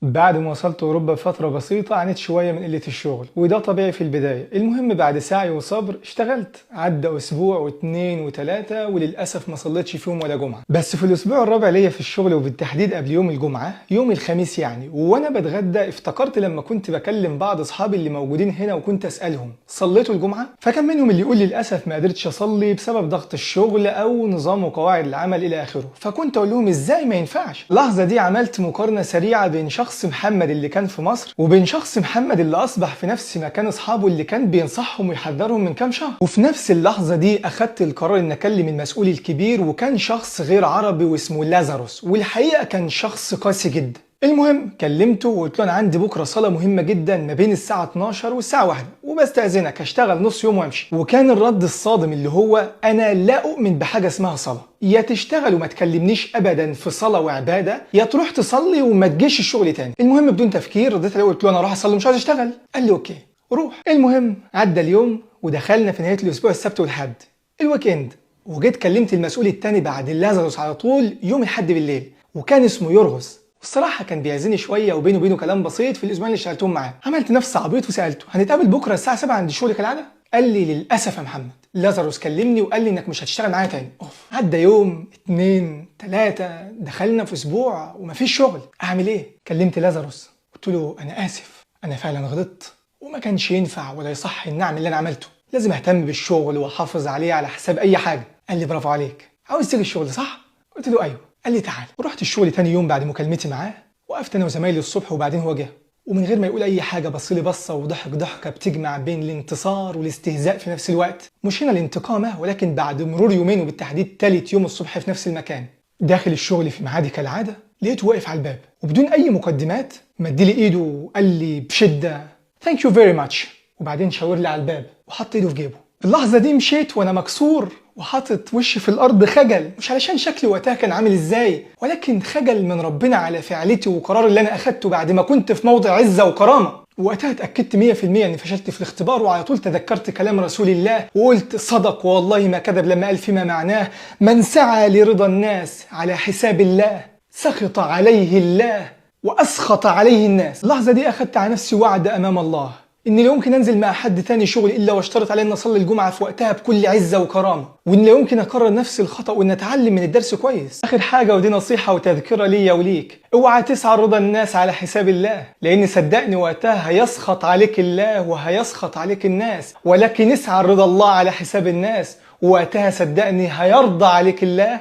بعد ما وصلت أوروبا بفترة بسيطة عانيت شوية من قلة الشغل، وده طبيعي في البداية. المهم بعد سعي وصبر اشتغلت، عدى أسبوع واتنين وتلاتة وللأسف ما صليتش فيهم ولا جمعة. بس في الأسبوع الرابع ليا في الشغل وبالتحديد قبل يوم الجمعة، يوم الخميس يعني، وأنا بتغدى افتكرت لما كنت بكلم بعض أصحابي اللي موجودين هنا وكنت أسألهم صليتوا الجمعة؟ فكان منهم اللي يقول للأسف ما قدرتش أصلي بسبب ضغط الشغل أو نظام وقواعد العمل إلى آخره. فكنت أقول لهم إزاي ما ينفعش؟ اللحظة دي عملت مقارنة سريعة بين شخص محمد اللي كان في مصر وبين شخص محمد اللي اصبح في نفس مكان اصحابه اللي كان بينصحهم ويحذرهم من كام شهر. وفي نفس اللحظه دي اخدت القرار ان اكلم المسؤول الكبير، وكان شخص غير عربي واسمه لازاروس، والحقيقه كان شخص قاسي جدا. المهم كلمته وقلت له انا عندي بكره صلاه مهمه جدا ما بين الساعه 12 والساعه 1 وبستاذنك هشتغل نص يوم وامشي. وكان الرد الصادم اللي هو انا لا اؤمن بحاجه اسمها صلاه، يا تشتغل وما تكلمنيش ابدا في صلاه وعباده، يا تروح تصلي وما تجيش الشغل تاني. المهم بدون تفكير رديت عليه وقلت له انا اروح اصلي مش عايز اشتغل. قال لي اوكي روح. المهم عدى اليوم ودخلنا في نهايه الاسبوع السبت والحد الويك اند، وجيت كلمت المسؤول التاني بعد لازاروس على طول يوم الحد بالليل، وكان اسمه يرغس. الصراحه كان بيعزني شويه وبينه وبينه كلام بسيط في الاسبوعين اللي اشتغلتهم معاه. عملت نفسي عبيط وسالته هنتقابل بكره الساعه 7 عند الشغل كالعاده؟ قال لي للاسف يا محمد لازاروس كلمني وقال لي انك مش هتشتغل معايا تاني. اوف. عدى يوم اتنين تلاته دخلنا في اسبوع ومفيش شغل، اعمل ايه؟ كلمت لازاروس قلت له انا اسف، انا فعلا غلطت وما كانش ينفع ولا يصح ان اعمل اللي انا عملته، لازم اهتم بالشغل واحافظ عليه على حساب اي حاجه. قال لي برافو عليك، عاوز تيجي الشغل صح؟ قلت له ايوه. قال لي تعال. ورحت الشغل تاني يوم بعد مكالمتي معاه، وقفت انا وزمايلي الصبح وبعدين هو جه، ومن غير ما يقول اي حاجه بص لي بصه وضحك ضحكه بتجمع بين الانتصار والاستهزاء في نفس الوقت. مش هنا الانتقامه، ولكن بعد مرور يومين وبالتحديد تالت يوم الصبح في نفس المكان داخل الشغل في ميعادي كالعاده، لقيته واقف على الباب وبدون اي مقدمات مدلي ايده وقال لي بشده ثانك يو فيري ماتش، وبعدين شاور لي على الباب وحط ايده في جيبه. في اللحظه دي مشيت وانا مكسور وحاطط وشي في الارض خجل، مش علشان شكلي وقتها كان عامل ازاي، ولكن خجل من ربنا على فعلتي وقرار اللي انا اخدته بعد ما كنت في موضع عزه وكرامه. وقتها اتاكدت 100% اني فشلت في الاختبار، وعلى طول تذكرت كلام رسول الله وقلت صدق والله ما كذب لما قال فيما معناه من سعى لرضا الناس على حساب الله سخط عليه الله واسخط عليه الناس. اللحظه دي اخدت على نفسي وعد امام الله اني لا يمكن انزل مع حد تاني شغل الا واشترط عليه ان اصلي الجمعه في وقتها بكل عزه وكرامه، وان لا يمكن اكرر نفس الخطا وان اتعلم من الدرس كويس. اخر حاجه ودي نصيحه وتذكره ليا وليك، اوعى تسعى رضا الناس على حساب الله، لان صدقني وقتها هيسخط عليك الله وهيسخط عليك الناس، ولكن اسعى رضا الله على حساب الناس، ووقتها صدقني هيرضى عليك الله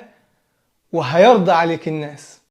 وهيرضى عليك الناس.